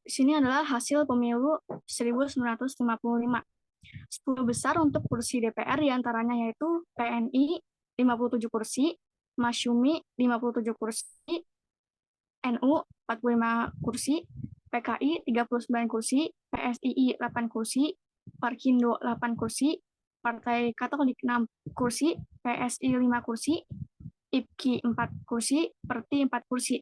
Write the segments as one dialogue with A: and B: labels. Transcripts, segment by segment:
A: Di sini adalah hasil pemilu 1955. 10 besar untuk kursi DPR diantaranya yaitu PNI 57 kursi, Masyumi 57 kursi, NU 45 kursi, PKI 39 kursi, PSII 8 kursi, Parkindo 8 kursi, Partai Katolik 6 kursi, PSI 5 kursi, IPKI 4 kursi, PERTI 4 kursi.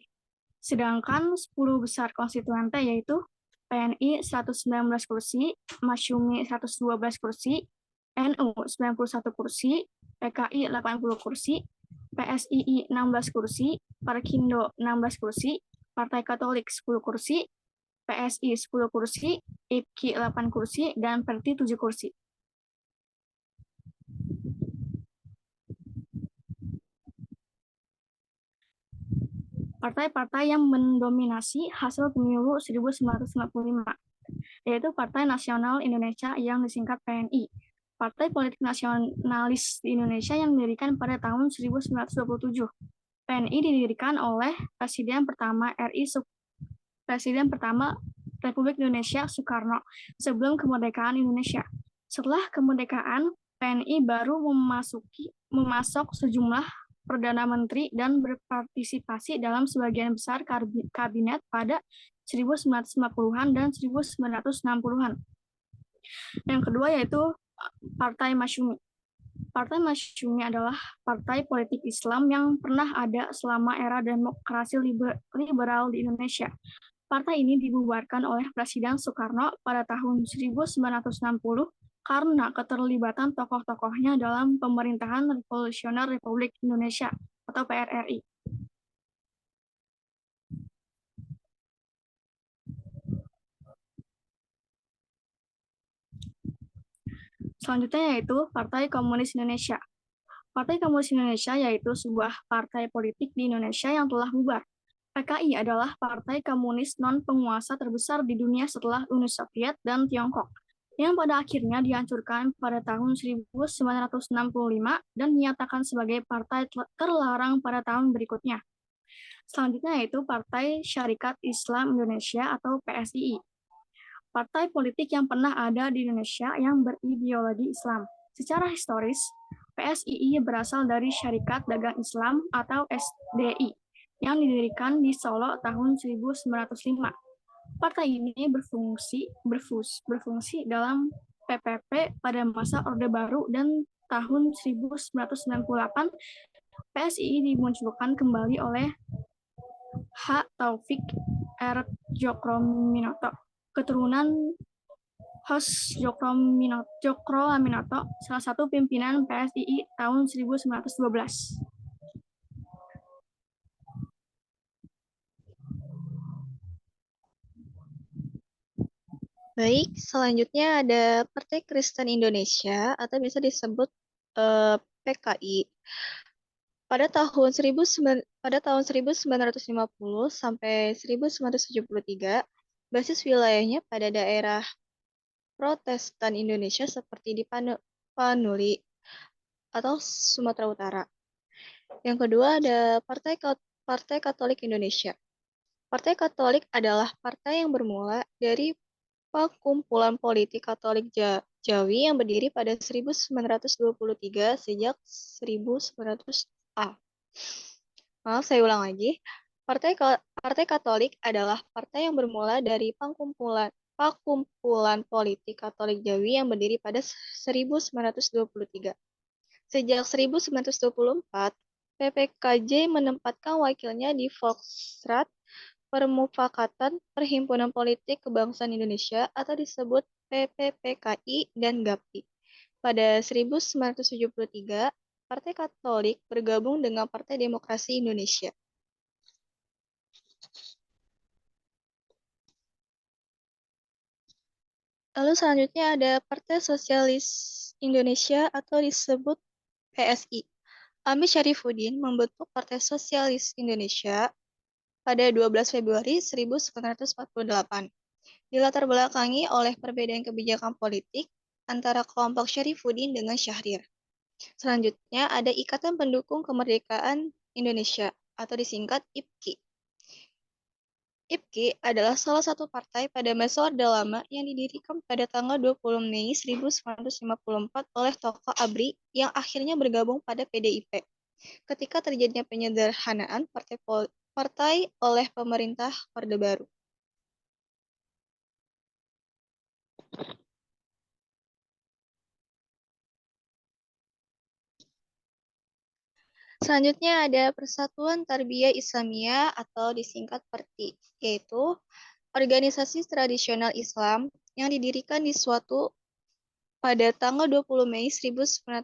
A: Sedangkan 10 besar konstituante yaitu PNI 119 kursi, Masyumi 112 kursi, NU 91 kursi, PKI 80 kursi, PSII 16 kursi, Parkindo 16 kursi, Partai Katolik 10 kursi, PSI 10 kursi, IPKI 8 kursi, dan PERTI 7 kursi. Partai-partai yang mendominasi hasil pemilu 1955, yaitu Partai Nasional Indonesia yang disingkat PNI. Partai Politik Nasionalis di Indonesia yang didirikan pada tahun 1927. PNI didirikan oleh Presiden pertama Republik Indonesia Soekarno sebelum kemerdekaan Indonesia. Setelah kemerdekaan, PNI baru memasok sejumlah Perdana Menteri dan berpartisipasi dalam sebagian besar kabinet pada 1950-an dan 1960-an. Yang kedua yaitu Partai Masyumi. Partai Masyumi adalah partai politik Islam yang pernah ada selama era demokrasi liberal di Indonesia. Partai ini dibubarkan oleh Presiden Soekarno pada tahun 1960 karena keterlibatan tokoh-tokohnya dalam pemerintahan Revolusioner Republik Indonesia atau PRRI. Selanjutnya yaitu Partai Komunis Indonesia. Partai Komunis Indonesia yaitu sebuah partai politik di Indonesia yang telah bubar. PKI adalah partai komunis non-penguasa terbesar di dunia setelah Uni Soviet dan Tiongkok, yang pada akhirnya dihancurkan pada tahun 1965 dan dinyatakan sebagai partai terlarang pada tahun berikutnya. Selanjutnya yaitu Partai Syarikat Islam Indonesia atau PSII. Partai politik yang pernah ada di Indonesia yang berideologi Islam. Secara historis, PSII berasal dari Syarikat Dagang Islam atau SDI yang didirikan di Solo tahun 1905. Partai ini berfungsi dalam PPP pada masa Orde Baru dan tahun 1998 PSII dimunculkan kembali oleh H. Taufik R. Djokroaminoto, keturunan Hos Djokroaminoto, salah satu pimpinan PSII tahun 1912.
B: Baik, selanjutnya ada Partai Kristen Indonesia atau bisa disebut PKI. Pada tahun 1950 sampai 1973, basis wilayahnya pada daerah Protestan Indonesia seperti di Panuli atau Sumatera Utara. Yang kedua ada Partai Katolik Indonesia. Partai Katolik adalah partai yang bermula dari Pakumpulan Politik Katolik Jawi yang berdiri pada 1923 sejak 1900 Maaf, saya ulang lagi. Partai Katolik adalah partai yang bermula dari Pakumpulan Politik Katolik Jawi yang berdiri pada 1923. Sejak 1924, PPKJ menempatkan wakilnya di Volksraad Permufakatan Perhimpunan Politik Kebangsaan Indonesia atau disebut PPPKI dan GAPI. Pada 1973, Partai Katolik bergabung dengan Partai Demokrasi Indonesia. Lalu selanjutnya ada Partai Sosialis Indonesia atau disebut PSI. Amir Syarifuddin membentuk Partai Sosialis Indonesia pada 12 Februari 1948. Dilatar belakangi oleh perbedaan kebijakan politik antara kelompok Syarifuddin dengan Syahrir. Selanjutnya ada Ikatan Pendukung Kemerdekaan Indonesia atau disingkat IPKI. IPKI adalah salah satu partai pada masa Orde Lama yang didirikan pada tanggal 20 Mei 1954 oleh tokoh ABRI yang akhirnya bergabung pada PDIP. Ketika terjadinya penyederhanaan partai oleh pemerintah Orde Baru. Selanjutnya ada Persatuan Tarbiyah Islamiyah atau disingkat PERTI, yaitu organisasi tradisional Islam yang didirikan di suatu pada tanggal 20 Mei 1930.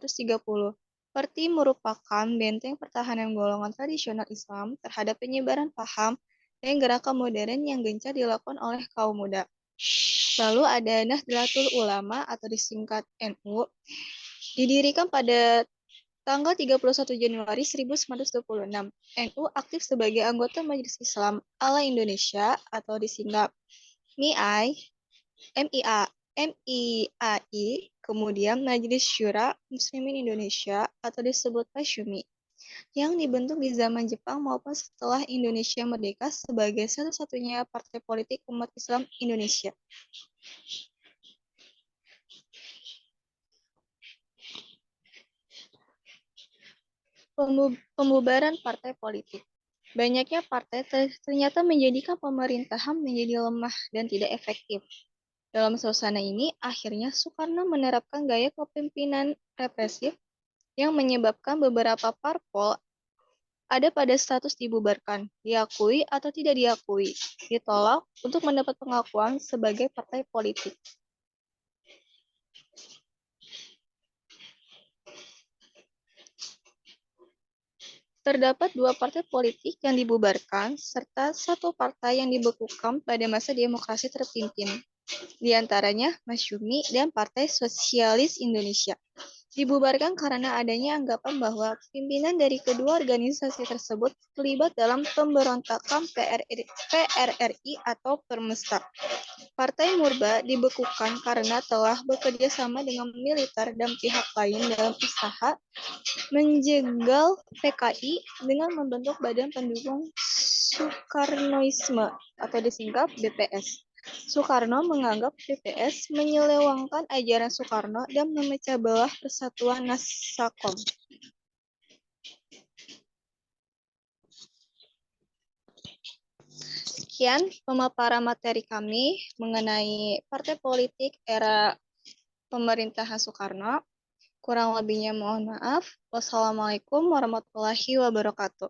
B: PERTI merupakan benteng pertahanan golongan tradisional Islam terhadap penyebaran paham dan gerakan modern yang gencar dilakukan oleh kaum muda. Lalu ada Nahdlatul Ulama atau disingkat NU, didirikan pada tanggal 31 Januari 1926. NU aktif sebagai anggota Majelis Islam ala Indonesia atau disingkat MIAI, MIAI, kemudian Majelis Syura Muslimin Indonesia atau disebut Masyumi, yang dibentuk di zaman Jepang maupun setelah Indonesia merdeka sebagai satu-satunya partai politik umat Islam Indonesia. Pembubaran partai politik. Banyaknya partai ternyata menjadikan pemerintahan menjadi lemah dan tidak efektif. Dalam suasana ini, akhirnya Soekarno menerapkan gaya kepemimpinan represif yang menyebabkan beberapa parpol ada pada status dibubarkan, diakui atau tidak diakui, ditolak untuk mendapat pengakuan sebagai partai politik. Terdapat 2 partai politik yang dibubarkan, serta 1 partai yang dibekukan pada masa demokrasi terpimpin, di antaranya Masyumi dan Partai Sosialis Indonesia. Dibubarkan karena adanya anggapan bahwa pimpinan dari kedua organisasi tersebut terlibat dalam pemberontakan PRRI atau Permesta. Partai Murba dibekukan karena telah bekerja sama dengan militer dan pihak lain dalam usaha menjegal PKI dengan membentuk Badan Pendukung Soekarnoisme atau disingkat BPS. Soekarno menganggap BPS menyelewengkan ajaran Soekarno dan memecah belah Persatuan Nasakom. Sekian pemaparan materi kami mengenai partai politik era pemerintahan Soekarno. Kurang lebihnya mohon maaf. Wassalamualaikum warahmatullahi wabarakatuh.